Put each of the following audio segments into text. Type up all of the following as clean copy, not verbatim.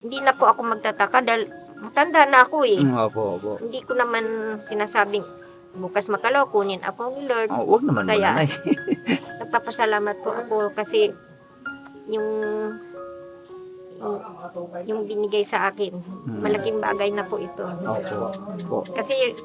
Hindi na po ako magtataka dahil matanda na ako eh. Opo, opo. Hindi ko naman sinasabing bukas makalaw, kunin ako ni Lord. Oh, wag naman Kaya, nanay. Nagpapasalamat po ako kasi yung yung binigay sa akin, malaking bagay na po ito. Opo. Opo. Kasi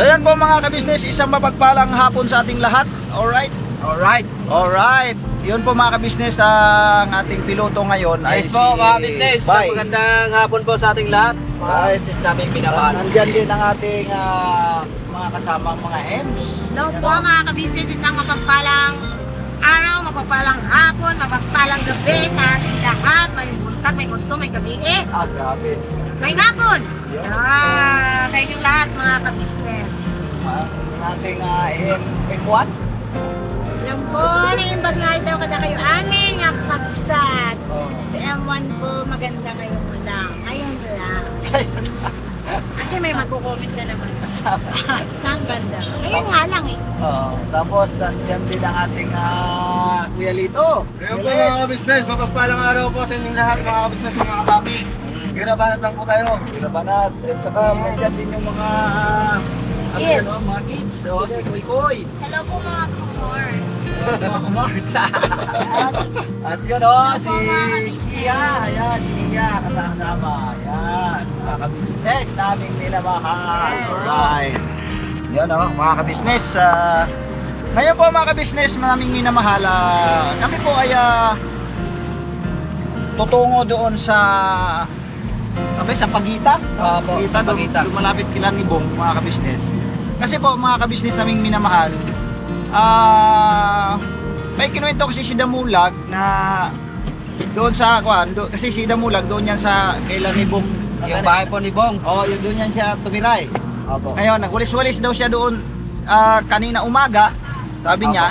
So yan po mga kabisnes, isang mapagpalang hapon sa ating lahat. Alright? Alright. Alright. Yun po mga kabisnes, ang ating piloto ngayon ay Yes po mga business. Bay. Magandang hapon po sa ating lahat. Mga Ay. business namin pinamahal. Nandyan din ang ating mga kasamang mga EMS. Hello po mga kabisnes, isang mapagpalang araw, mapagpalang hapon, mapagpalang gabi sa ating lahat. May buntag, may gusto, may gabi Grabe. may hapon. Sa inyong lahat mga kabisnes. Ang ating M1. Alam po, naimbag nga daw kada kayo amin nga kabsat. Si M1 po maganda ngayon mo lang. Ngayon lang. Kasi may magko-comment na naman. Saan banda? Ngayon nga lang eh. Tapos nandyan din ang ating Kuya Lito. Ngayon po mga kabisnes, mapagpalang araw po sa inyong lahat mga kabisnes, mga kapapi. Girabanat lang po tayo. Girabanat. At saka nandyan din yung mga Kids. Mga kids. So, si Kuy Kuy. Hello po mga kumors. Mga kumars. At yun si Kia. Ayan, si Kia. Kasama. Ayan. Mga kabisnes naming minamahal. Alright. Yun mga kabisnes. Ngayon po mga kabisnes naming minamahal. Kami po ay tutungo doon sa sa Pagita. Opo, sa Pagita. Lumalapit kila ni Bong mga kabisnes. Kasi po mga kabisnes naming minamahal, may kinuwento kasi si Damulag na doon sa kasi si Damulag doon yan sa kailan ni Bong. Yung bahay po ni Bong. Yung doon yan siya tumiray. Opo. Ngayon, nagwalis-walis daw siya doon kanina umaga, sabi niya.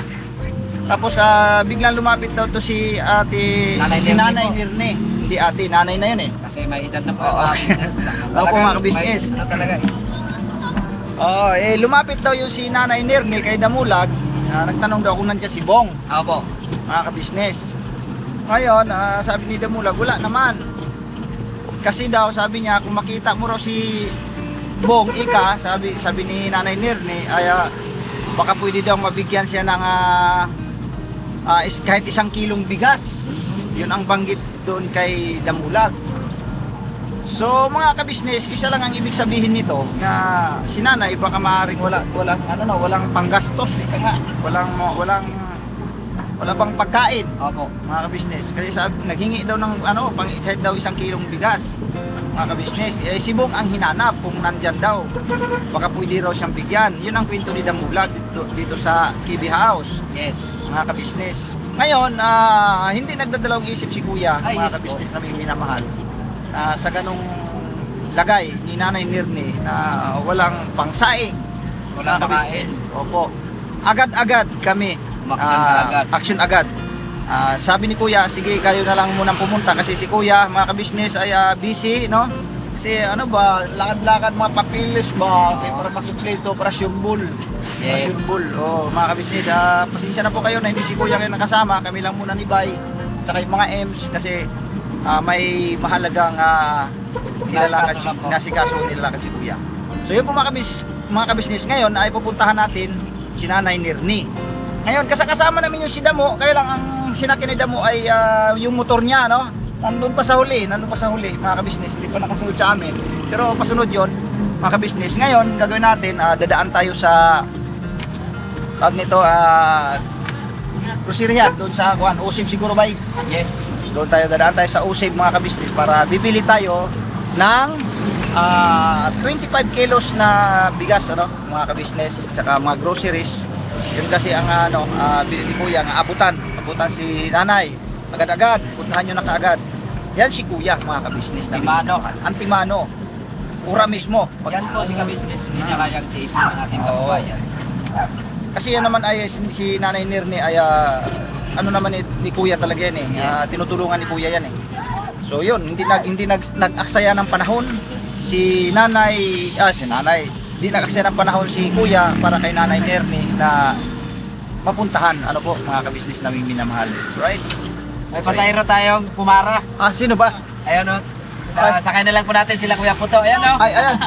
Tapos biglang lumapit daw to si Nanay Nirne. Hindi ate, nanay na yun eh. Kasi may edad na po. Oo. Mga business. Ako po, mga business. May edad na talaga Lumapit daw yung si Nanay Nirne kay Damulag. Nagtanong daw kung nandiyan si Bong, Opo. mga kabisnes. Ngayon, sabi ni Damulag, wala naman. Kasi daw, sabi niya, kung makita mo raw si Bong, sabi ni Nanay Nirne, ay baka pwede daw mabigyan siya ng kahit 1 kilong bigas. Yun ang banggit doon kay Damulag. So mga kabisnes, isa lang ang ibig sabihin nito na si Nanay baka maaaring walang panggastos, wala pang pagkain. Opo. Mga kabisnes, kasi naghingi daw ng kahit daw 1 kilong bigas. Mga kabisnes, si Bong ang hinanap kung nandyan daw. Baka pwede raw siyang bigyan. Yun ang kwento ni Damulag dito sa KB House. Yes. Mga kabisnes. Ngayon, hindi nagdadalawang isip si Kuya, Ay, mga yes kabisnes na may minamahal. Sa ganong lagay ni Nanay Nirne na walang pangsaing. Walang mga kabisnes. Opo. Agad-agad kami. Action agad. Sabi ni Kuya, sige kayo na lang munang pumunta kasi si Kuya, mga kabisnes ay busy, no? Kasi lakad-lakad mga papilis ba, para makikleto, operasyon bull. Yes. Operasyon bull. Mga kabisnes, pasensya na po kayo na hindi si Kuya kayo nakasama, kami lang muna ni Bay, saka yung mga EMS kasi may mahalagang nasikaso nila si Kuya. So yun po mga kabisnes, ngayon ay pupuntahan natin si Nanay Nirne. Ngayon, kasama namin yung si Damo, kaya lang ang sinakyan ni Damo ay yung motor niya, no? Nandun pa sa huli, mga kabisnes, hindi pa nakasunod sa amin. Pero pasunod yon mga kabisnes. Ngayon, gagawin natin, dadaan tayo sa groceryhan, doon sa Usib siguro ba? Yes. Doon dadaan tayo sa Usib mga kabisnes para bibili tayo ng 25 kilos na bigas, mga kabisnes, at saka mga groceries Yun kasi ang binili ni Kuya, ang abutan si nanay. Agad-agad, puntahan nyo na kaagad. Yan si Kuya, mga kabisnes. Timano. Antimano. Ura mismo. Yan po si ka-business, hindi niya kayang tiisin ng ating kababayan. Kasi yan naman ay si Nanay Nirni ay ano naman ni Kuya talaga yan eh. Yes. Tinutulungan ni Kuya yan eh. So yun, hindi nag-aksaya ng panahon si Nanay, hindi nag-aksaya ng panahon si Kuya para kay Nanay Nirni na mapuntahan, ano po, mga kabisnes naming minamahal. Right? May pasahero tayong pumara. Sino ba? Ayun o. Sakay na lang po natin sila Kuya Puto. Ayan o. Ay, ayan.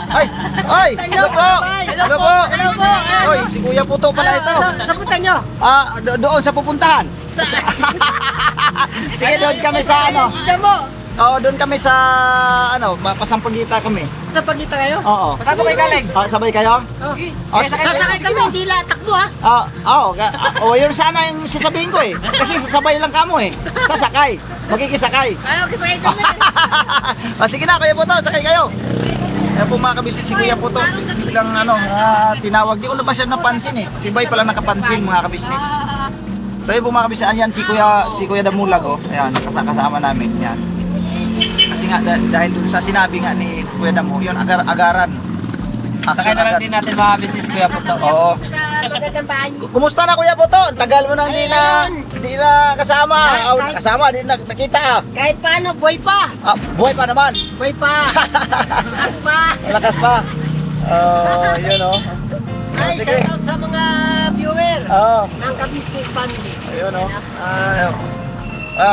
Ay, hello po. Hello po. Hello po. Oy, si Kuya Puto pala ito. Sabutan nyo. Doon sa pupuntahan. Sige, doon kami sa Damo. Oo, doon kami sa Pasampagita kami. Sa pagkita kayo? Oo. Saan po kayo galing? Sabay kayo? Sasakay kami, hindi latak mo ha. Yun sana yung sasabihin ko eh. Kasi sasabay lang kamo eh. Sasakay. Magkikisakay. Ayaw, kita kayo kami. Sige na, Kuya Puto, sakay kayo. Kaya po mga kabisnes si Kuya Puto, biglang tinawag. Di ko na ba siya napansin eh. Si Bay pala nakapansin mga kabisnes. So yun po mga kabisnes, ayan si Kuya Damulag oh. Ayan, kasama namin. Ayan. Kasi nga dahil dun sa sinabi nga ni Kuya Damo, yun agaran. Sakay na lang din natin mga business Kuya Puto. Oo. Magandang bahay. Kumusta na Kuya Puto? Ang tagal mo nang hindi na kasama. Hindi na nakita. Kahit paano, boy pa. Buhay pa naman. Boy pa. Lakas pa. Malakas pa. Yun oh. Ay, Sige. shoutout sa mga viewer Oo. ng ka-business family. Ayun oh.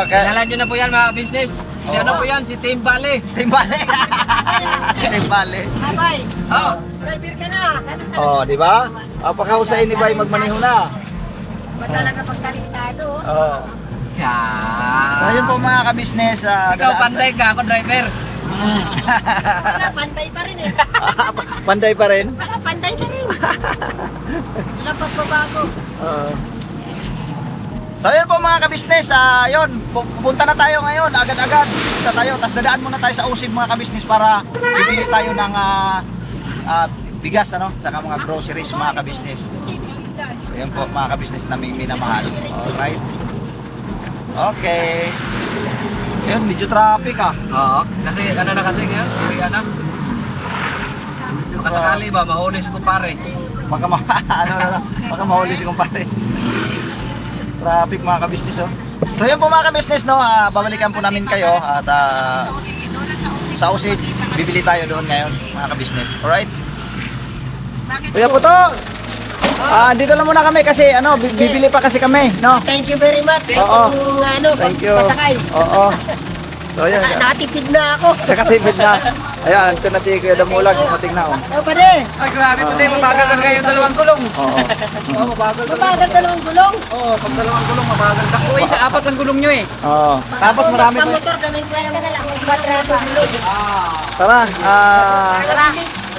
Kilala nyo na po yan mga business. Si ano po yan? Si Team Bale. Timbale. Timbale. Abay, Oh. driver ka na. Di ba? Pagkahusay ni Bay magmaneho na. Ba talaga pagtalintado? Oo. So yun po mga kabisnes. Ikaw panday ka, ako driver. Wala, pantay pa rin eh. Panday pa rin. Wala, pantay pa rin. Wala pagbabago. So yun po mga kabisnes, yun, pupunta na tayo ngayon, agad-agad. Punta tayo, tapos dadaan muna tayo sa Usib mga kabisnes para bibili tayo ng bigas, saka mga groceries mga kabisnes. So yun po mga kabisnes na may minamahal. Alright. Okay. Yun, medyo traffic Oo. Kasi ano na kasi ngayon? Uwi na. Makasakali ba? Mahuli si kumpare. Baka mahuli si kumpare. Traffic mga kabisnes So yun po mga kabisnes babalikan po namin kayo at sa Usib, bibili tayo doon ngayon mga kabisnes. Alright? Kuya Puto! Dito lang muna kami kasi bibili pa kasi kami, no? Thank you very much. Oo. Kung Thank you. pasakay. Oo. So yun, Natipid na ako. nakatipid na. Ayan, ito na si Kuya Damulag, dumating na Ano pa rin? Ay grabe po tayo. Mabagal na kayo dalawang gulong. Oo. Mabagal dalawang gulong. Oo, pag dalawang gulong mabagal ka. Uy, sa apat ang gulong nyo eh. Oo. Tapos marami pa. Motor kami kaya kwadrado gulong. Tara,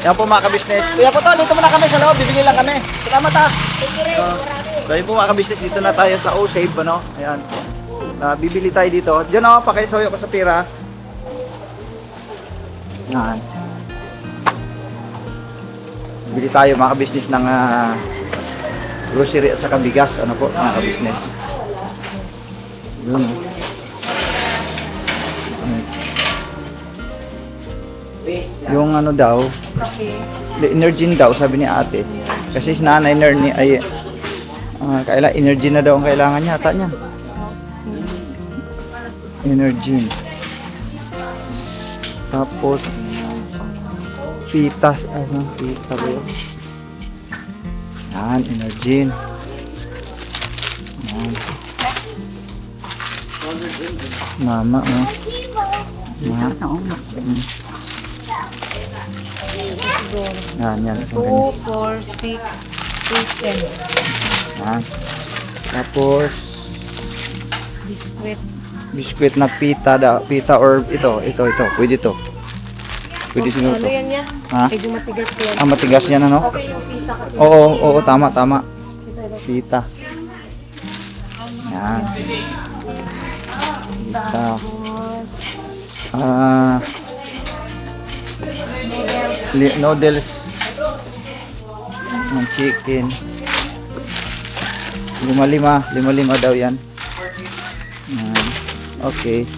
yan po mga kabisnes. Kuya Puto, dito muna kami sa loob, bibili lang kami. Salamat Thank you rin. Marami. So yun po mga kabisnes, dito na tayo sa O-Save, Ayan. Bibili tayo dito. Diyan pakisuyo ko sa pira. Yan. Bili tayo mga kabisnes ng grocery at saka bigas, mga kabisnes. Yun. Yung daw, the Energin daw, sabi ni ate. Kasi si Nanay Nirni ay Energin na daw ang kailangan niya, ata niya. Energin. Tapos pita ba yun? Yan, Energin. Yan. Mama, Yan. 2, 4, 6, 8, 10. Yan. Tapos biskwit na pita or ito. Pwede ito. Pwede siguro Ano ito. yan niya? Ha? Medyo matigas yan. Matigas yan Okay yung pita kasi. Oo, tama. Pita. Yan. Pita. Tapos, Noodles ng chicken. 5-5 daw yan. Okay.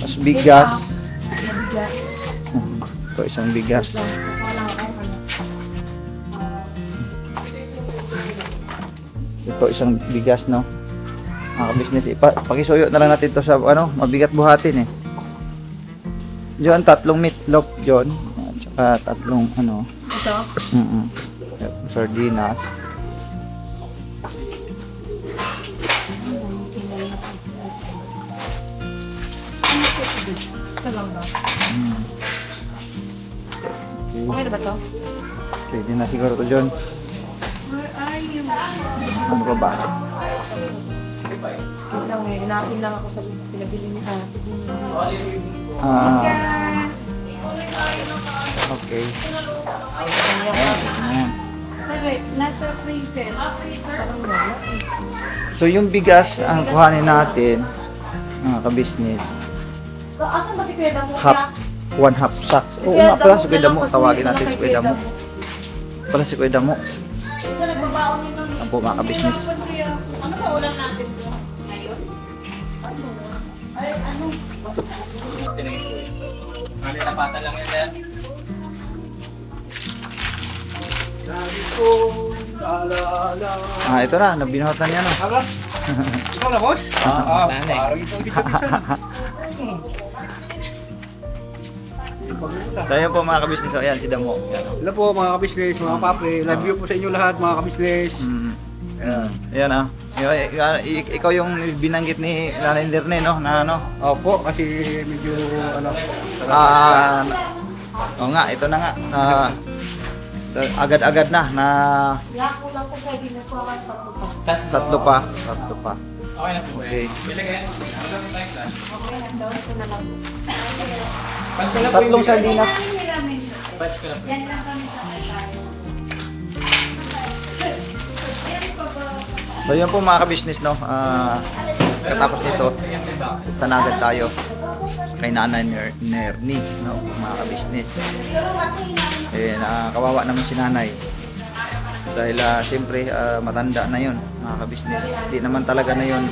Tapos bigas. Ito isang bigas. Ito isang bigas, no? Mga ka-business, pakisuyo na lang natin to sa mabigat buhatin eh. John, 3 meatloaf, John. At saka 3 Ito? Sardinas. Ito lang ba? Okay na ba to? Pwede na siguro to, John. Where are you? Ano pa ba? Lang eh, hinapin lang ako sa pinabili ni Ate. Okay. Ayan. Nasa freezer. Parang wala eh. So yung bigas ang kuhanin natin, mga ka-business, Asan ba si Kuya Damo? 1/2 sack. Oo nga pala, si Kuya Damo. Tawagin natin si Kuya Damo. Pala si Kuya Damo. Ito nagbabaon nito. Ang po mga ka-business. Ano ba ulam natin doon? Ngayon? Ano? Ay, ano? Tinigil ko eh. Mga tapatan lang yan, sir. Ito na, nabinuhat na niya, no? Ikaw na, boss? Nanay. Parang ito dito. So ayun po mga ka-business. So ayan, si Damo. Hello po mga kabisnes, mga papi. Live view po sa inyo lahat mga kabisnes. Ayan. Ayan ah. Ikaw yung binanggit ni Nanay Nerne, no? Na ano? Opo, kasi medyo Oo nga, ito na nga. Agad-agad na Yako lang po sa Dinas ko ako tatlo pa. tatlo pa. Okay na po. Okay. Bilagay. Hanggang time lang. Okay lang daw, ito na lang. Pag ko na po yung Tatlong sardinas. batch ko na po. Yan lang kami sa tayo. So yun po mga ka-business, no? Katapos nito, tanagan tayo kay Nanay Nerni, no? Mga ka-business. Kawawa naman si Nanay. Dahil siyempre matanda na yun, mga ka-business. Hindi naman talaga na yun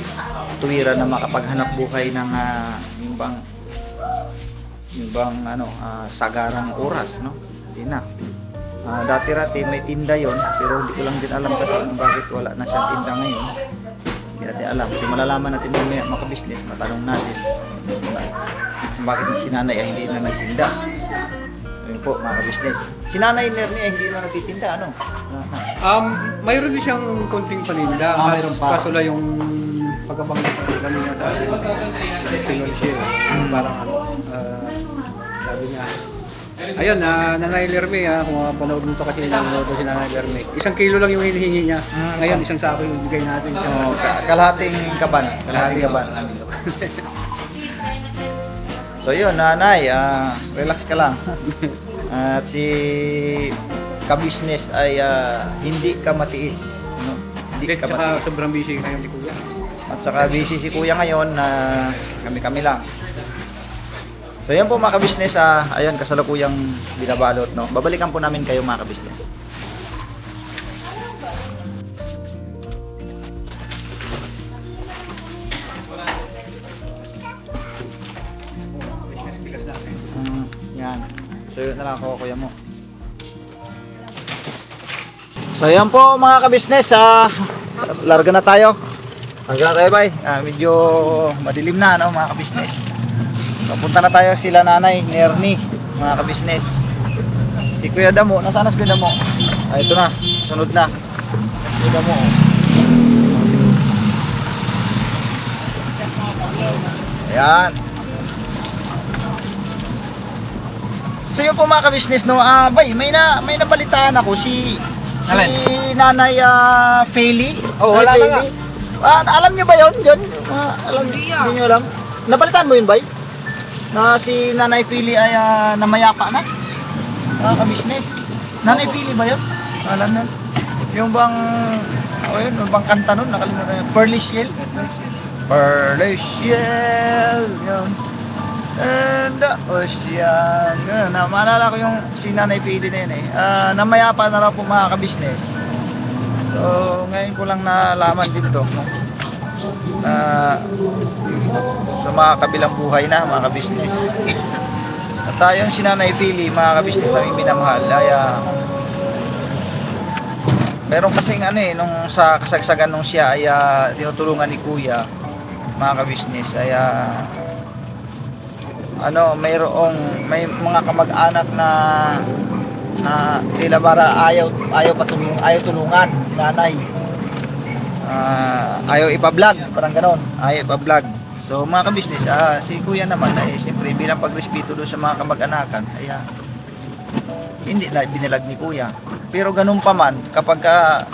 tuwira na makapaghanap buhay ng yung bang sagarang oras, no? Hindi na. Dati-rati may tinda yon, pero hindi ko lang din alam kasi bakit wala na siyang tinda ngayon. Hindi natin alam. So malalaman natin mamaya mga ka-business, matanong natin kung bakit si Nanay ay hindi na nagtinda. Ayun po mga ka-business. Si Nanay Nerni ay hindi na nagtitinda, ano? mayroon din siyang konting paninda. Mayroon pa. Kaso lang yung pagkabanggit sa kanina sa atin. Single share. Parang sabi niya. Ayun, Nanay Lerme, kung mapanood mo ito kasi nanonood si Nanay Lerme. 1 kilo lang yung hinihingi niya. Ngayon, 1 sako yung bigay natin. Kalahating kaban. So yun, Nanay, relax ka lang. At si ka-business ay hindi ka matiis. No? Hindi ka Tsaka matiis. sobrang busy ngayon ni Kuya. At saka busy si Kuya ngayon na kami-kami lang. So yan po mga ka-business, ayun, kasalukuyang binabalot, no? Babalikan po namin kayo mga ka-business. Yan. So yun na lang ako, Kuya mo. So yan po mga ka-business, larga na tayo. Larga na tayo, bay. Medyo madilim na, no, mga ka-business. So, punta na tayo sila Nanay Nerni, mga ka-business. Si Kuya Damo, nasaan na si Kuya Damo? Ito na, sunod na. Si Kuya Damo. Ayan. So yun po mga ka-business, no, bay, may nabalitaan ako si Nanay Feli. Oh, wala na nga. Alam niyo ba yun? Alam niyo alam? Nabalitaan mo yun, bay? Na si Nanay Feli ay namayapa na? Ka-business. Nanay Feli ba yun? Alam na. Yung bang, yun, yung bang kanta nun, nakalimutan yun. Pearly Shell? Pearly Shell. Yun. Ocean. Maalala ko yung si Nanay Philly na yun eh. Namayapa na raw po mga kabisnes. So, ngayon ko lang nalaman dito. Sa mga kabilang buhay na, mga kabisnes. At yung si Nanay Philly, mga kabisnes namin minamahal. Meron kasing nung sa kasagsagan nung siya ay tinutulungan ni Kuya, mga kabisnes, ay may mga kamag-anak na tila bara ayaw tulungan si nanay. Ayaw ipa-vlog, parang ganoon. Ayaw ipa-vlog. So mga kabisnes, si Kuya naman ay siyempre bilang pagrespeto doon sa mga kamag-anakan, ay hindi na binilag ni Kuya. Pero ganun pa man, kapag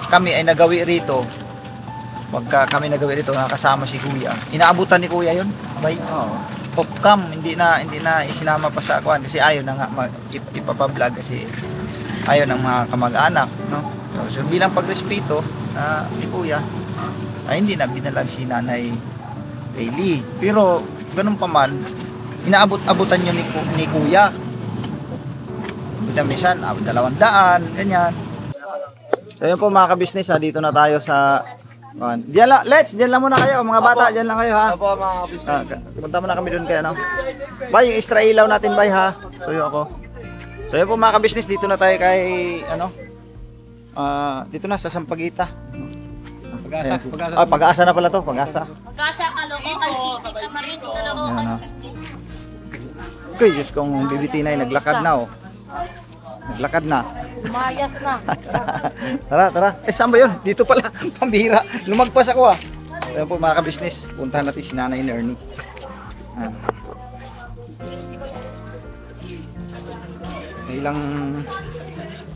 kami ay nagawi rito, nakasama si Kuya, inaabutan ni Kuya yun. Abay, popcam, hindi na isinama pa sa akuan kasi ayaw na nga ipapablog kasi ayaw ng mga kamag-anak, no? So bilang pagrespeto ni Kuya, ay hindi na binalag si Nanay Philly. Pero ganun pa man, inaabot-abutan yun ni Kuya. Minsan, 200, ganyan. So yun po mga kabisnes, dito na tayo sa diyan lang muna kayo, mga bata, diyan lang kayo ha. Opo, mga kabisnes. Punta muna kami doon kaya, no? Bay, yung extra ilaw natin, bay ha. So yun ako. So yun po mga kabisnes, dito na tayo kay, dito na sa Sampaguita. Pag-asa na pala to, Pag-asa. Pag-asa, Caloocan City, Camarines, Caloocan City. Okay, Diyos kong bibitinay, naglakad na oh. Naglakad na. Lumayas na. Tara. Saan ba yun? Dito pala, pambihira. Lumagpas ako ah. Ayan po mga kabisnes, puntahan natin si Nanay Nernie. May ilang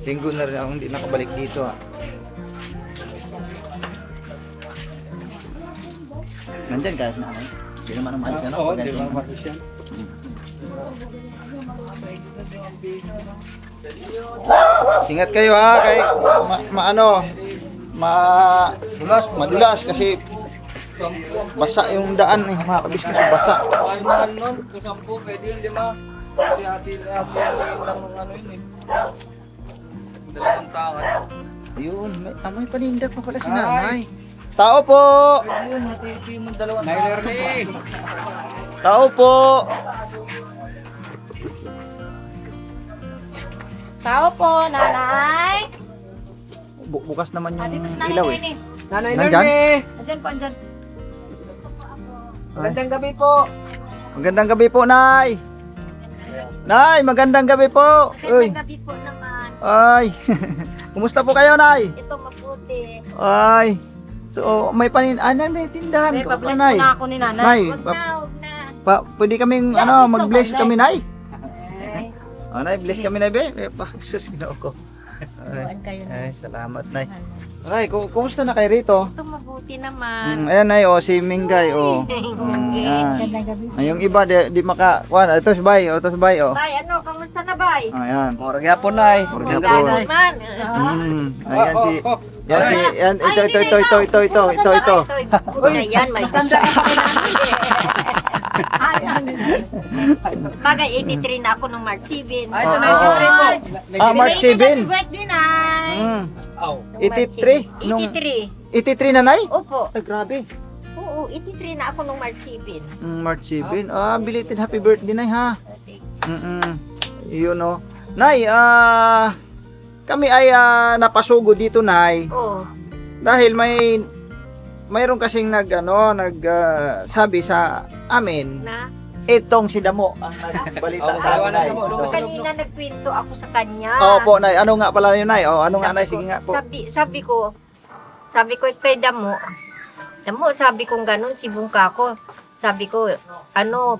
linggo na rin akong hindi nakabalik dito ah. Nandyan kahit na ano? Hindi naman ang maalis na. Oo, hindi naman maalis yan. Ingat kayo ha, kay madulas kasi basa yung daan eh, mga kabisnes, basa. Ay, mahal nun. Kung 10, pwede yun, 5. Kasi ate lang yun eh. Dalawang tangan. Ayun, may paninda pa pala si Nanay. Tao po! Pwede yun, ate mo dalawang Nailerni! Tao po! Tao po, nanay. Bukas naman yung Dito sa ilaw nanay eh. ni. Nanay Nandyan? Nernie! Andyan po, andyan. Magandang gabi po. Magandang gabi po, Nay! Nay, magandang gabi po! Uy! Magandang gabi po naman. Ay! Kumusta po kayo, Nay? Ito mabuti. Ay! So, may may tindahan May ko, pa-bless Nay. po na ako ni nanay. Nay, Huwag na, huwag na. pwede kaming Yeah, please mag-bless don't, kami, Nay. Ay, Nay, bless kami, Nay, be. Sus, ginoo ko. tuwan kayo na. Ay, salamat, Nay. Nay, kumusta na kayo rito? Ito mabuti naman. Ayan, Nay, si Minggay, Yan. Magandang gabi. Ay, yung iba, di maka... Ito si Bay, Tay, ano, kamusta na bay? Ayan. Morang hapon, Nay. Morang Ganda hapon. naman. Ayan ito. Yan, may Bagay, 83 na ako nung March 7. Ay, ito 93 po. March 7. Birthday, nay. Aw. 83. 83 na, Nay? Opo. Ay, grabe. Oo, 83 na ako nung March 7. March 7. Belated happy birthday, Nay, ha? Yun, no. Nay, kami ay napasugo dito, Nay. Oo. Dahil mayroon kasing sabi sa amin, Na? itong si Damo ang nagbalita sa amin, Nay. Kanina nagkwento ako sa kanya. Opo, Nay. Ano nga pala yun, Nay? Ano nga, Nay? Sige nga po. Sabi ko kay Damo, sabi kong ganun, si Bungka ko. Sabi ko,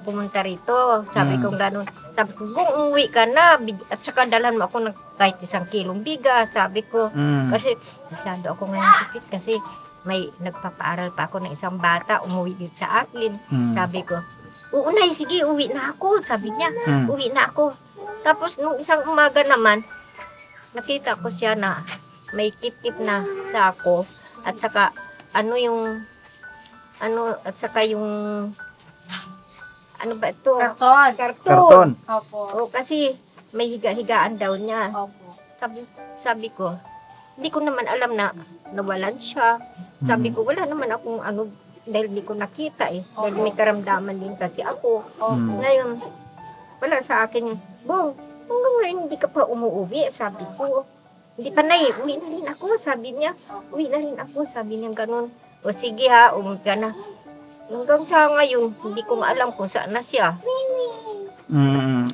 pumunta rito. Sabi kong ganun. Sabi ko, kung umuwi ka na, at saka dalhan mo ako ng kahit 1 kilong bigas. Sabi ko, kasi masyado ako ngayon tipid kasi may nagpapaaral pa ako ng isang bata, umuwi din sa akin. Sabi ko, oo, Nay, sige, uwi na ako. Sabi niya, uwi na ako. Tapos, nung isang umaga naman, nakita ko siya na may tip-tip na sako at saka yung ano ba ito? Karton. Karton. Opo. O, kasi may higa-higaan daw niya. Opo. Sabi ko, hindi ko naman alam na nawalan siya. Sabi ko, wala naman akong ano, dahil hindi ko nakita eh. Dahil may karamdaman din kasi ako. Mm. Ngayon, wala sa akin yung, Bong, hanggang ngayon hindi ka pa umuwi, sabi ko. Hindi pa na uwi na rin ako, sabi niya. Uwi na rin ako, sabi niya ganun. O sige ha, umuwi ka na. Hanggang sa ngayon, hindi ko alam kung saan na siya.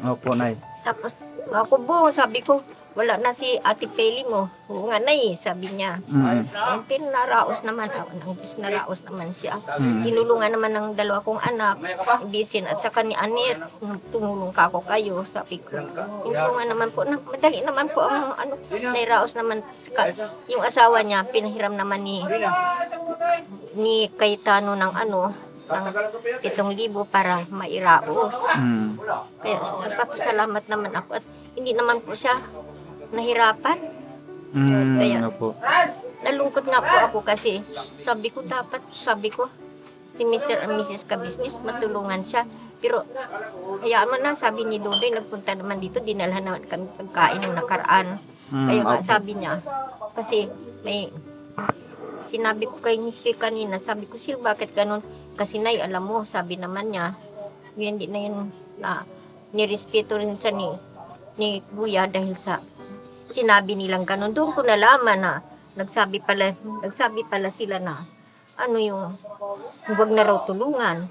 Opo, Nay. Tapos, ako Bong, sabi ko, wala na si Ate Peli mo. Oo nga, Nay, sabi niya. Pero naraos naman, naraos naman siya. Tinulungan naman ng dalawa kong anak, Bisin at saka ni Anet, tumulong ka ako kayo, sabi ko. Tinulungan naman po, madali naman po ang ano, nairaos naman. Saka, yung asawa niya, pinahiram naman ni Cayetano ng ano, ng 7,000 para mairaos. Kaya nagpapasalamat naman ako at hindi naman po siya nahirapan. Kaya Opo. nalungkot nga po ako kasi sabi ko si Mr. and Mrs. Ka-Business matulungan siya. Pero hayaan mo na, sabi ni Dodoy, nagpunta naman dito, dinalhan naman kami pagkain ng nakaraan. Kaya nga sabi niya, kasi may sinabi ko kay Sil kanina, sabi ko, Sil, bakit ganun? Kasi Nay, alam mo, sabi naman niya, hindi na yun na nirespeto rin sa ni Kuya dahil sa sinabi nilang ganun. Doon ko nalaman na nagsabi pala sila na ano yung huwag na raw tulungan.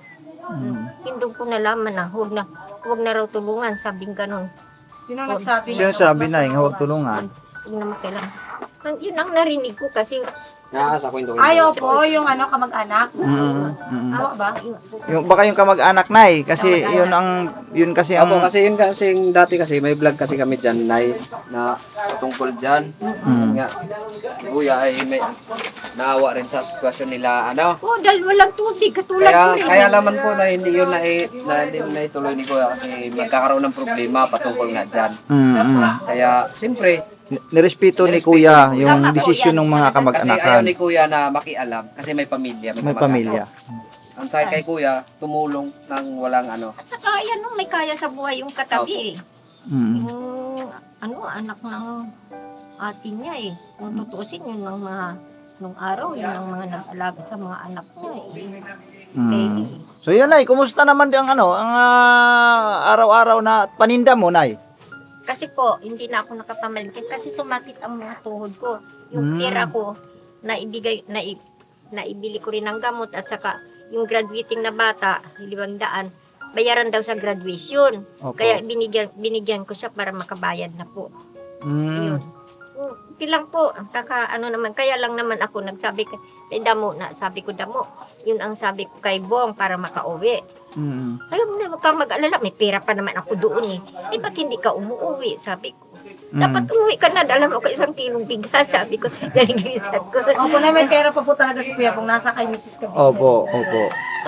Doon ko nalaman na huwag na raw tulungan, sabing ganun. Sino nagsabi? Sino sabi, Nay, nga huwag tulungan? Huwag na makailangan. Yun ang narinig ko kasi Sa kwento. Ayaw po, yung ano, kamag-anak. Tama ba? Baka yung kamag-anak, Nay, kasi yun kasi ang... Opo, kasi yun kasi dati kasi may vlog kasi kami dyan, Nay, na tungkol dyan. Nga, si Kuya ay may naawa rin sa sitwasyon nila, ano. dahil walang tubig, katulad ko rin. Kaya laman po na hindi yun hindi na ituloy ni Kuya kasi magkakaroon ng problema patungkol nga dyan. Kaya, siyempre, Nirespeto ni Kuya yung desisyon ng mga kasi ayaw kamag-anakan. ni Kuya na makialam kasi may pamilya. May pamilya. Ang sakit kay Kuya, tumulong ng walang ano. At saka yan, may kaya sa buhay yung katabi eh. Mm. Yung anak ng ate niya eh. Kung tutusin yun ng mga nung araw, yun ang mga nag-alaga sa mga anak niya eh. So yun, Nay, kumusta naman ang ang araw-araw na paninda mo, Nay? Kasi po, hindi na ako nakapamalingkin kasi sumakit ang mga tuhod ko. Yung pera ko, naibili ko rin ng gamot at saka yung graduating na bata, 500, bayaran daw sa graduation. Opo. Kaya binigyan ko siya para makabayad na po. Yun. Okay lang po, kaya lang naman ako nagsabi kay Damo na, sabi ko Damo, yun ang sabi ko kay Bong para makauwi. Ayaw mo na, huwag kang mag-alala, may pera pa naman ako doon eh. Ba't hindi ka umuwi? Sabi ko. Dapat umuwi ka na, dala mo ko 1 kilong bigas, sabi ko. Naligitan ko. Opo na, may pera pa po talaga si Kuya kung nasa kay Mrs. Ka-Business. Opo.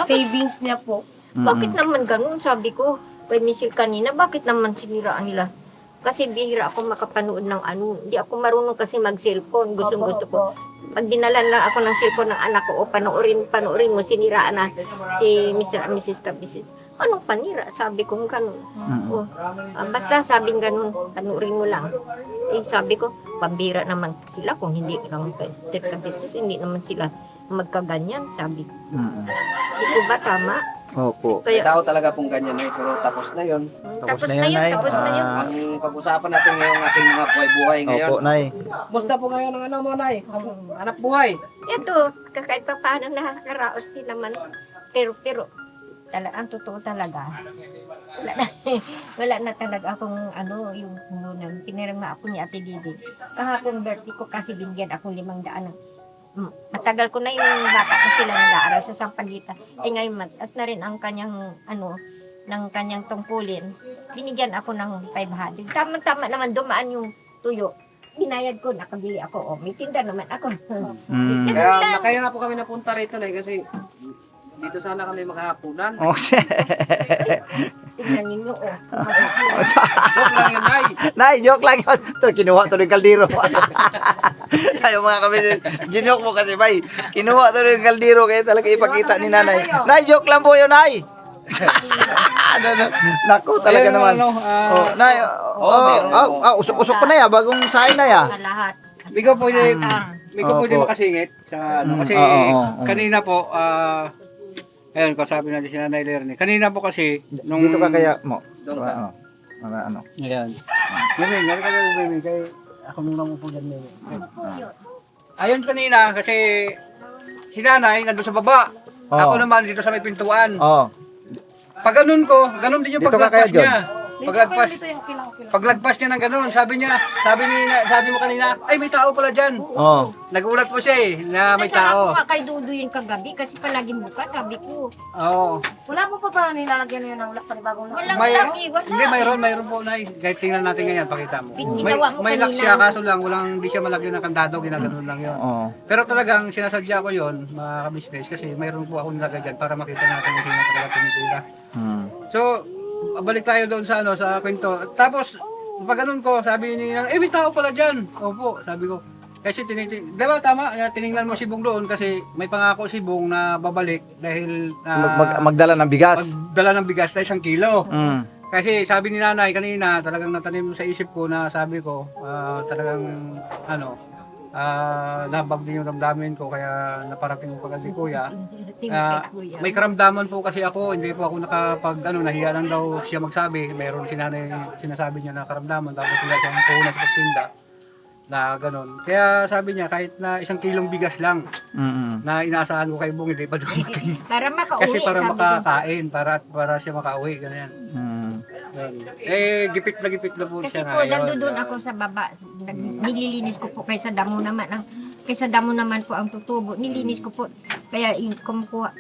Savings niya po. Bakit naman ganun? Sabi ko, kay Michelle kanina, bakit naman siniraan nila? Kasi bihira ako makapanood ng Hindi ako marunong kasi mag-cellphone. Gusto ko. Pag dinala lang ako ng cellphone ng anak ko, panoorin mo, siniraan na si Mr. and Mrs. Ka-Business. Anong panira? Sabi ko ganun. Basta sabing ganun, panoorin mo lang. Sabi ko, pambira naman sila kung hindi lang Mr. Ka-Business, hindi naman sila magkaganyan, sabi ko. Di ko ba tama? Opo. May Kaya, tao talaga pong ganyan eh, pero tapos na yun. Tapos na yun, Nay. tapos na yun. Ang pag-usapan natin ngayong ating mga buhay-buhay ngayon. Opo, Nay. Musta po ngayon ang mo, Nay? Anak buhay. Ito, kahit pa paano nakakaraos din naman. Pero, ang totoo talaga, wala na talaga akong yung pinirma ako ni Ate Didi. Kahapon birthday ko kasi binigyan akong 500. Matagal ko na yung bata ko sila nag-aaral sa Sampaguita. Ngayon mataas na rin ang kanyang ng kanyang tungkulin. Binigyan ako ng 500. Tama-tama naman dumaan yung tuyo. Binayad ko, nakabili ako. May tinda naman ako. Kaya nga po kami napunta rito, Nay, kasi dito sana kami maghahapunan. Tingnan ninyo, Joke lang yun, Nay. Nay, joke lang yun. Ito, kinuha to ng kaldero. Ayaw mga kami, ginok mo kasi, bay. Kinuha to ng kaldero, kaya talaga ipakita ni Nanay. Nay, joke lang po yun, Nay. Naku, talaga Ayun, naman. ano, Oh, nay, usok-usok pa na ya, bagong sain na ya. Sa lahat. Hindi ko pwede, hindi ko Opo. pwede makasingit sa ano, kasi oo. kanina po, ayun, kasabi natin si Nanay Lerny. Kanina po kasi, nung... Dito ka kaya mo. Ano? Ano? Ayan. Miming, gano'n ka na Miming, kay ako nung namupo dyan Miming. Ayun kanina, kasi si Nanay nandun sa baba. Oo. Ako naman dito sa may pintuan. Oh. Pag ganun ko, ganun din yung Dito ka paglagpas kaya, John? niya. Paglagpas niya ng ganun, sabi mo kanina, ay may tao pala dyan. Oh. Nagulat po siya eh, na may tao. Ako kay Duduyin kagabi kasi palaging bukas, sabi ko. Oo. Wala po pa ba nilalagyan yun ng panibagong Walang May, laki, wala. hindi, mayroon po na Kahit tingnan natin ngayon, pakita mo. Ginawa mo May lock kanina. siya, kaso lang, hindi siya malagyan ng kandado, ginaganon lang yun. Oh. Pero talagang sinasadya ko yun, mga kabisnes, kasi mayroon po ako nilagay dyan para makita natin kung sino talaga tumitira. So, balik tayo doon sa sa kwento. Tapos, pag ganun ko, sabi niya, may tao pala dyan. Opo, sabi ko. Kasi diba tama, tiningnan mo si Bong doon kasi may pangako si Bong na babalik dahil Magdala ng bigas. magdala ng bigas na 1 kilo. Mm. Kasi sabi ni Nanay kanina, talagang natanim sa isip ko na sabi ko, talagang nabag din yung damdamin ko kaya naparating yung pagkat ni Kuya. May karamdaman po kasi ako, hindi po ako nahiya lang daw siya magsabi. Meron si Nanay, sinasabi niya na karamdaman, tapos wala siyang puhunan sa pagtinda na ganun. Kaya sabi niya, kahit na 1 kilong bigas lang na inaasahan ko kay Bong, hindi pa dumating. Para makauwi, Kasi para sabi ko. makakain, para siya makauwi, ganyan. Gipit na po Kasi siya po, ngayon. nandoon ako sa baba, nililinis ko po kaysa damo naman po ang tutubo, nilinis ko po, kaya yung kumukuha,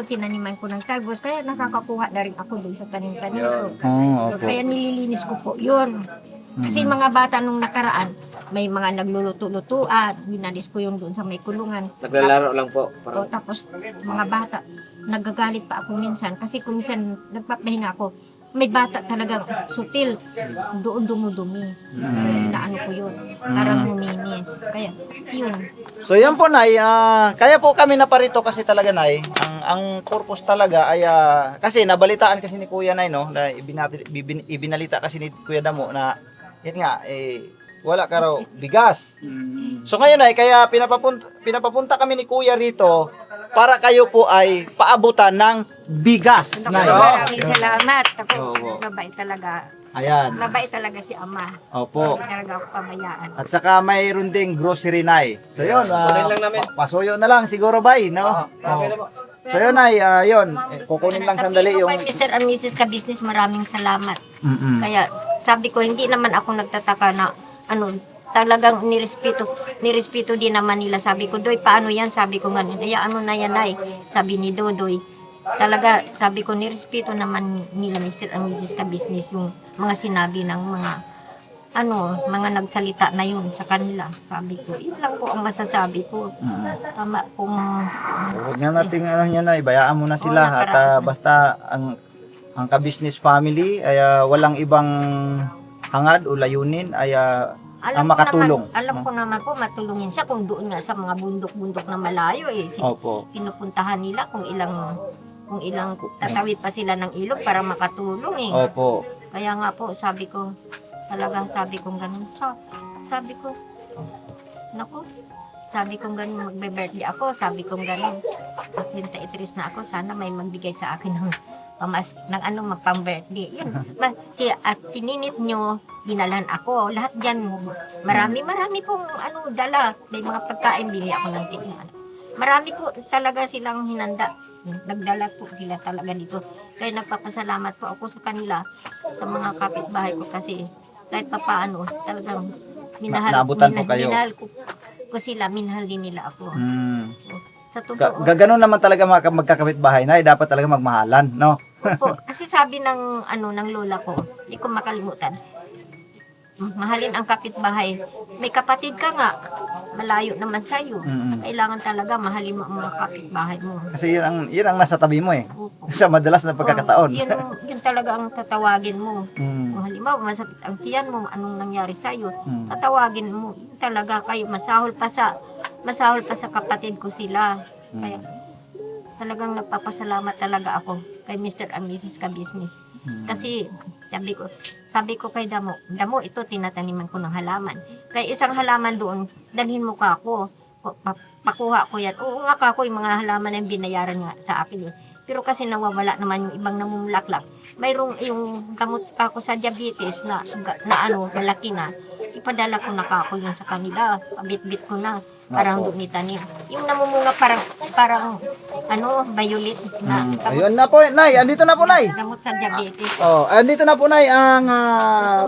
tinaniman ko ng talbos, kaya nakakakuha na rin ako doon sa tanim-tanim ko. Oh, Kaya nililinis ko po, yun. Kasi mga bata nung nakaraan, may mga nagluluto-lutuan, binalis ko yung doon sa may kulungan. Naglalaro lang po. O, tapos mga bata, nagagalit pa ako minsan, kasi kung minsan nagpapahinga ako, may bata talagang sutil, doon dumudumi. Kaya inaano ko yun, parang huminis. Kaya, yun. So yan po Nay, kaya po kami naparito kasi talaga Nay, ang purpose talaga ay kasi nabalitaan kasi ni Kuya Nay no, na ibinalita kasi ni Kuya Damo na yan nga wala ka raw bigas. So ngayon Nay, kaya pinapapunta kami ni Kuya rito para kayo po ay paabutan ng bigas Nay. Maraming salamat. Ako, Oo. mabait talaga. Ayan. Mabait talaga si Ama. Opo. Hindi talaga ako pabayaan. At saka mayroon ding grocery Nay. So yun, Kunin lang namin. pasuyo na lang siguro Bay, no? Okay na po. So yun ay, yun, kukunin lang sandali Sabihin ko yung... kay Mr. and Mrs. Ka-Business, maraming salamat. Mm-mm. Kaya sabi ko, hindi naman ako nagtataka na talagang nirespeto din naman nila. Sabi ko, Doy, paano yan? Sabi ko ganun. Kaya ano na yan ay, sabi ni Dodoy. Talaga, sabi ko, nirespeto naman nila Mr. and Mrs. Ka-Business yung mga sinabi ng mga nagsalita na yun sa kanila. Sabi ko, yun lang po ang masasabi ko. Tama kung Huwag na natin yan ay, bayaan mo na sila. Oo, At nakaraan. basta ang ka-business family ay walang ibang hangad o layunin ay ang makatulong. Alam ko naman po matulungin siya kung doon nga sa mga bundok-bundok na malayo Opo. pinupuntahan nila kung ilang tatawid pa sila ng ilog para makatulong Opo. Kaya nga po sabi ko sabi kong ganun. So, sabi ko ganun magbe-birthday ako, sabi kong ganun. At 63 na ako, sana may magbigay sa akin ng magpang-birthday. Yun. At tininit nyo, dinalhan ako. Lahat dyan, marami pong dala. May mga pagkain, bili ako ng tignan. Marami po talaga silang hinanda. Nagdala po sila talaga dito. Kaya nagpapasalamat po ako sa kanila, sa mga kapitbahay ko kasi kahit papaano, talagang Naabutan po kayo. minahal ko sila, minahal din nila ako. Sa totoo. Gaganon naman talaga magkakabit bahay na, dapat talaga magmahalan, no? Opo, kasi sabi ng lola ko, hindi ko makalimutan. Mahalin ang kapitbahay. May kapatid ka nga, malayo naman sa'yo. Kailangan talaga mahalin mo ang mga kapitbahay mo. Kasi yun ang nasa tabi mo eh. Opo. Sa madalas na pagkakataon. Yun talaga ang tatawagin mo. Mm. Kung halimbawa, masakit ang tiyan mo, anong nangyari sa'yo, Mm. tatawagin mo. Yun talaga kayo, masahol pa sa kapatid ko sila. Kaya talagang nagpapasalamat talaga ako kay Mr. and Mrs. Ka-Business. Kasi sabi ko kay Damo, ito tinataniman ko ng halaman. Kaya isang halaman doon, dalhin mo ka ako. Pakuha ko yan. Oo nga ka ako, yung mga halaman na yung binayaran niya sa akin. Pero kasi nawawala naman yung ibang namumulaklak. Mayroong yung gamot ako sa diabetes na malaki na. Ipadala ko na ako yun sa kanila. Pabit-bit ko na. Parang doon itanim. Yung namumunga parang violet na Ayun na po, Nay. Andito na po, Nay. gamot sa diabetes. Oh, andito na po, Nay, ang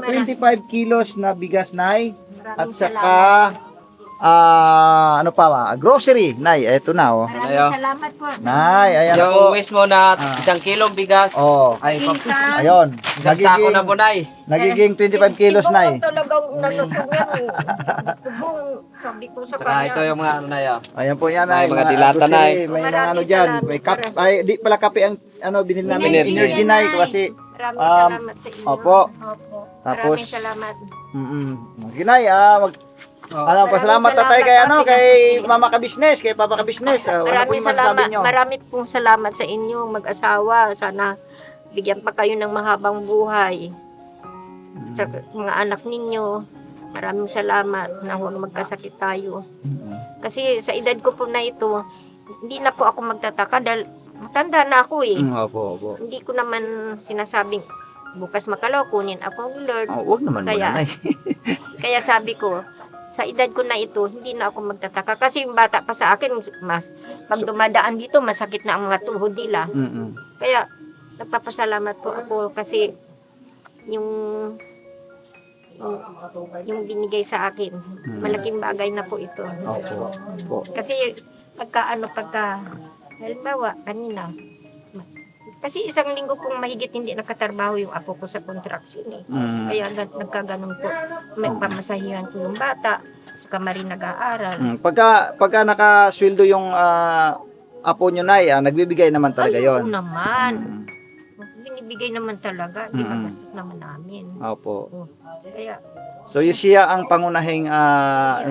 25 kilos na bigas, Nay. At Maraming saka ano pa ba? Grocery, Nay. Ito na, oh. Maraming salamat po. Nay, ayan na po. Yung waste mo na 1 kilong bigas. Oh, Ay, ayun. isang sako na po, Nay. Nagiging 25 kilos, Nay. Talagang nanutong yan. Sabi ko sa Saka kanya. ito yung mga ano na yan. Ayan po yan, May Nay. mga dilata, grocery, Nay. May mga Maraming ano dyan. salamat. May ay, di pala kape ang binili namin. Energy. Energy, Nay. Kasi, Maraming salamat sa inyo. opo. Opo. Tapos, Maraming salamat. Sige, Nay. Pasalamat Maraming tatay kay salamat, kay Mama ka business, kay Papa ka business. Ano po Maraming yung masasabi salamat. nyo? Marami pong salamat sa inyo mag-asawa. Sana bigyan pa kayo ng mahabang buhay. Sa mga anak ninyo. Maraming salamat na huwag magkasakit tayo. Kasi sa edad ko po na ito, hindi na po ako magtataka dahil matanda na ako eh. Opo. Hindi ko naman sinasabing bukas makalaw, kunin ako ng Lord. Huwag naman Kaya- muna, Nay. Kaya sabi ko, sa edad ko na ito, hindi na ako magtataka. Kasi yung bata pa sa akin, pag dumadaan dito, masakit na ang mga tuhod nila. Kaya, nagpapasalamat po ako kasi yung binigay sa akin, malaking bagay na po ito. Opo. Kasi, halimbawa, kanina, kasi isang linggo pong mahigit hindi nakatrabaho yung apo ko sa contraction eh. Kaya nagkaganon po. May pamasahihan ko yung bata, saka marin nag-aaral. Pagka nakasweldo yung apo nyo, Nay, nagbibigay naman talaga Ay, oo yon. naman. Binibigay naman talaga. Di Mm. magastos naman namin. Opo. Kaya, So siya ang pangunahing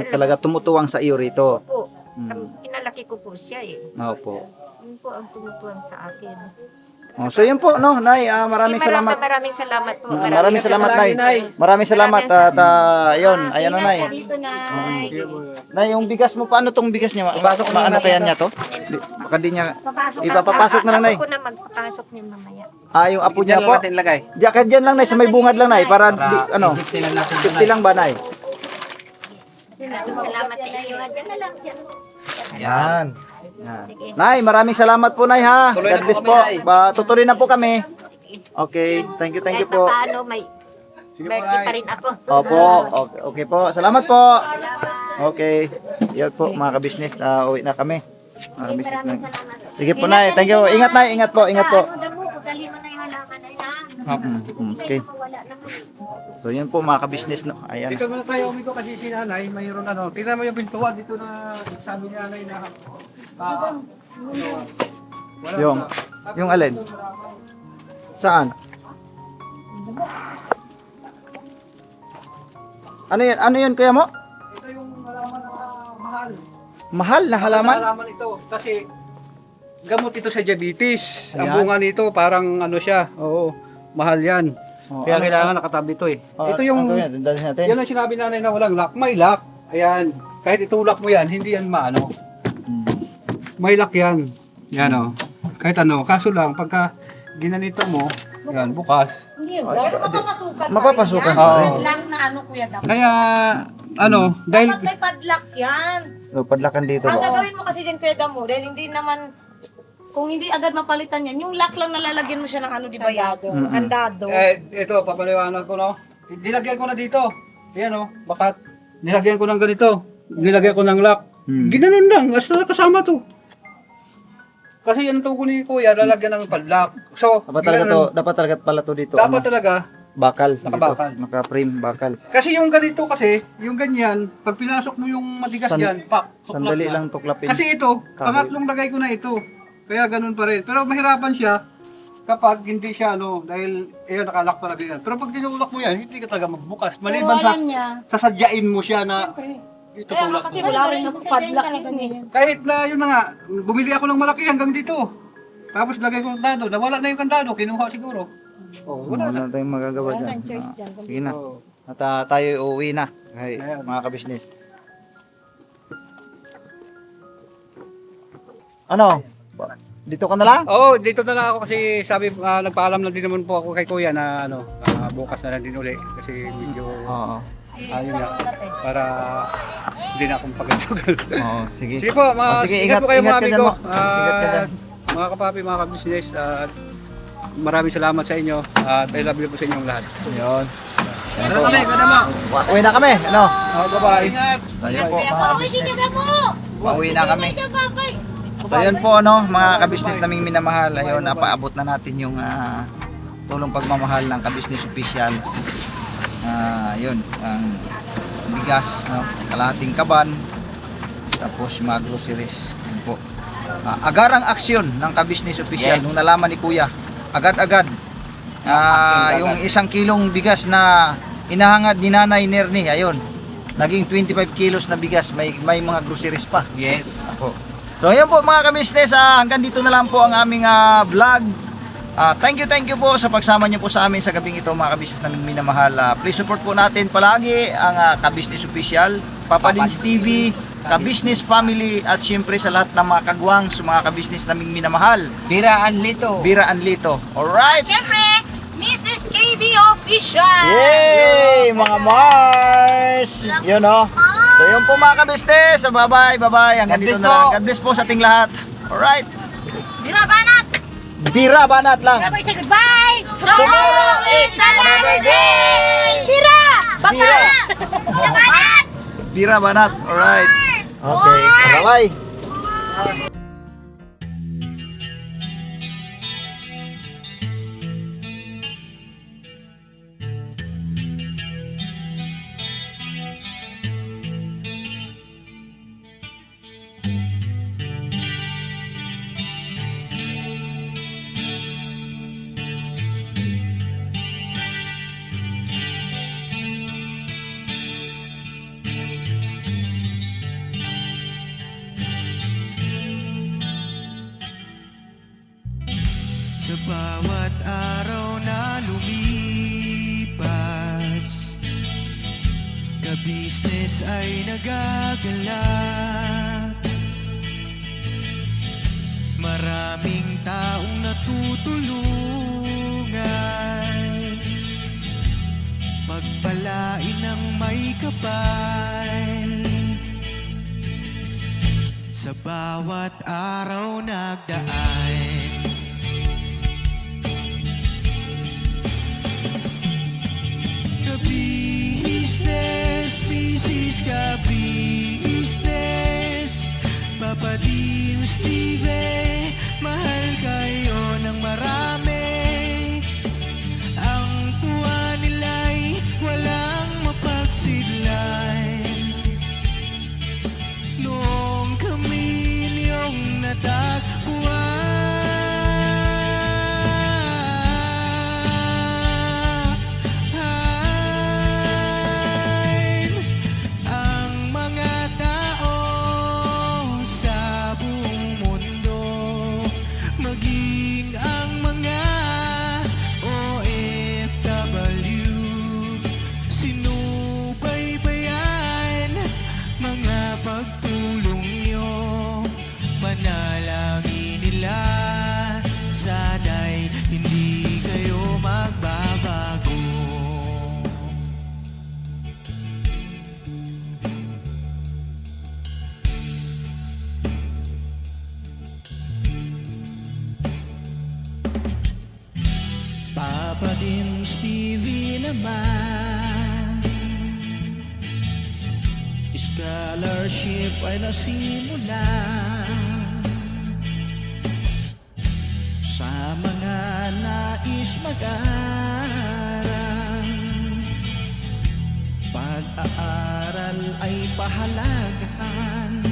talaga tumutuwang sa iyo rito. po, pinalaki ko po siya eh. Opo. Yun po ang tumutuan sa akin. So yun po, no, Nay, maraming salamat. Maraming salamat po. Maraming salamat, Nay. Nay. Maraming salamat at ayun, ayan o, Nay. Dito na. Nay, yung bigas mo, paano tong bigas niya? Ipasok mo Ano na kaya dito. niya to? Baka di niya, Papasok ipapapasok na lang, Nay. Ako na magpapasok niya mamaya. Yung apo niya Diyan po. lang natin lagay. Diyan lang, Nay, sa may bungad lang, Nay, para di, Safety lang natin. safety lang ba, Nay? Maraming salamat sa inyo. Diyan na lang. Diyan. Yan. Sige. Nay, maraming salamat po, Nay, ha. Tuloy God na po bless kami, po. Nay. Tutuloy na po kami. Okay, thank you Kahit po. paano may birthday pa rin ako. Opo, okay po. Salamat po. Okay. Yan po, mga ka-business, uwi na kami. Mga ka-business na. Salamat. Sige po, Nay. Thank you. Ingat, Nay. Ingat po, ingat po. Ano damo ko, dalhin mo na yung halaman na yan. Okay. Wala naman. So, yun po, mga ka-business. No? Ayan. Dito muna tayo umigo kasi si nanay, mayroon tingnan mo yung pintuan dito na sabi ni nanay na wala Yung alin? Saan? Ano yun, kuya mo? Ito yung halaman na mahal. Mahal na halaman? Halaman ito kasi gamot ito sa diabetes. Ang Ayan. bunga nito parang ano siya, oo, mahal yan. Kaya kailangan nakatabi ito eh. Ito yung, Dali natin. yan ang sinabi nanay na walang lock. May lock. Ayan. Kahit itulak mo yan, hindi yan maano. May lock yan. Yan o. Kahit ano. Kaso lang, pagka ginanito mo, yan, bukas. Hindi, pero mapapasukan. Mapapasukan pa pa rin rin. yan. Lang na ano kuya daw. Kaya, ano, dahil, Dapat may padlock yan. Padlakan dito Ang ba? gagawin mo kasi din kuya Damo, dahil hindi naman, kung hindi agad mapalitan yan, yung lock lang nalalagyan mo siya ng ano, di ba yado? Kandado. ito, papaliwanag ko, no? Nilagyan ko na dito. Ayan, o, bakat. Nilagyan ko ng ganito. Nilagyan ko ng lock. Ginanon lang, hasta kasama to. Kasi yan tugo ni Kuya, lalagyan ng padlock. So, Dapat talaga pala to dito. dapat talaga, Bakal. Nakabakal. Dito. Naka-frame, bakal. kasi yung ganito kasi, yung ganyan, pag pinasok mo yung matigas yan, pak, tuklap Sandali na. lang tuklapin. Kasi ito, pangatlong lagay ko na ito. Kaya ganun pa rin. Pero mahirapan siya kapag hindi siya dahil nakalock talaga yan. Pero pag tinulak mo yan, hindi ka talaga magbukas. Maliban sa sasadyain mo siya na itutulak Kasi mo. wala rin ako padlock yun eh. Kahit na yun na nga, bumili ako ng malaki hanggang dito. Tapos lagay ko ng kandado, nawala na yung kandado, kinuha siguro. Oh, Wala wala na. na tayong magagawa Wala dyan. tayong choice dyan. Sige na. Oh. At tayo uuwi na. Ay, Ayan. mga kabisnes. Ano? Dito ka na lang? Oo, dito na lang ako kasi sabi, nagpaalam na din naman po ako kay Kuya na ano, bukas na lang din uli kasi medyo Oo. ayun nga, para hindi na akong pagkatugal. Oo, sige. Sige po, sige, ingat po kayo ingat mga ka dyan, amigo. mo. Ingat ka dyan. Mga kapapi, mga kabisnes, maraming salamat sa inyo at I love you po sa inyong lahat. Yun. Ano kami, kadama? Uwi na kami. Ano? Bye-bye. Tayo po, mga kabisnes. Pauwi na kami. So yun po ano, mga kabisnes naming minamahal, ayun, napaabot na natin yung tulong pagmamahal ng kabisnes official. Yun, ang bigas, no, kalahating kaban, tapos mga groceries. Yun po. Agarang aksyon ng kabisnes official nung nalaman ni Kuya. Agad-agad. Yung 1 kilong bigas na hinahangad ni Nanay Nernie, ayun, naging 25 kilos na bigas, may mga groceries pa. Yes. Ako. So ayun po mga kabisnes, hanggang dito na lang po ang aming vlog. Thank you po sa pagsama niyo po sa amin sa gabing ito mga kabisnes naming minamahal. Please support po natin palagi ang Kabisnes Official, Papa Dins TV, Kabisnes Family at syempre sa lahat ng mga kagwang sa mga kabisnes naming minamahal. Biraan Lito. Biraan Lito. Alright! Siyempre, Mrs. KB Official! Yay! Mga Mars! Yun o. So yun po mga kabisnes. Bye-bye, bye-bye. Hanggang God dito bless na lang. po. God bless po sa ating lahat. Alright. Bira banat! Bira banat lang. Never say goodbye! Tomorrow is another day! Tira! Bira. Banat! Bira banat. Alright. Okay. Bye-bye. Sa bawat araw na lumipas, kabisnes ay nagagalak. Maraming taong natutulungan, pagpalain ng may kapal. Sa bawat araw nagdaan, Kabisnes, Mrs. Kabisnes, Papa Dins TV, mahal kayo ng marami. Ang tuwa nila'y walang mapagsidlay. Noong kami niyong natagpuan, ang mga tao sa buong mundo, maging ang mga OFW, sinubaybayan mga pagtulong nyo, panalangin nila, sana'y hindi kayo magbabago. Papa Dins TV naman, scholarship ay nasimula sa mga nais mag-aral. Pag-aaral ay pahalagahan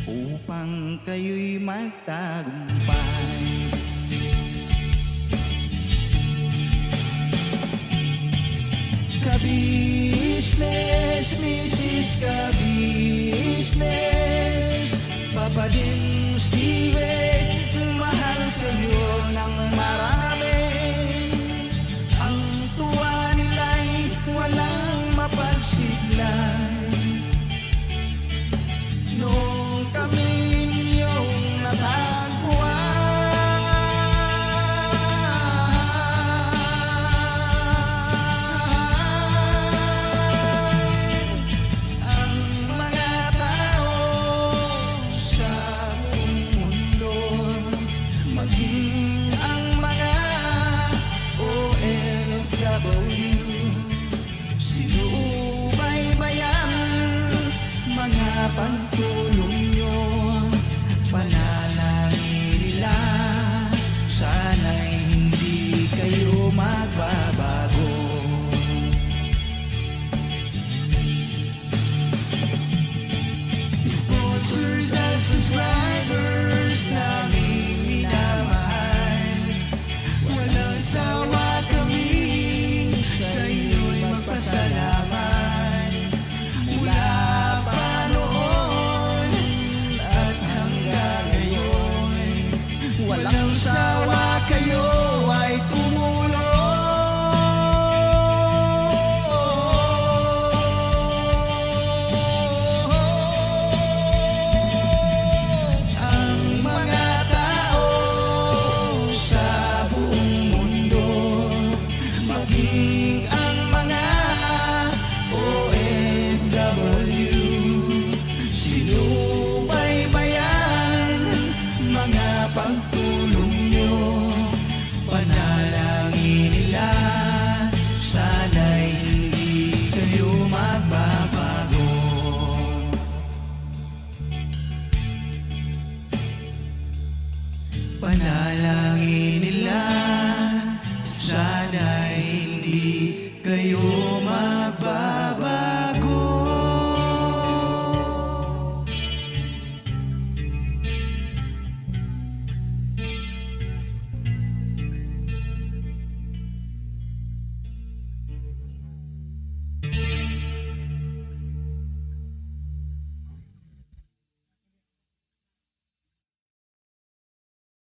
upang kayo'y magtagumpay. Kabisnes, Mrs. Kabisnes, Papa Dins TV, mahal kayo ng marami. panalangin.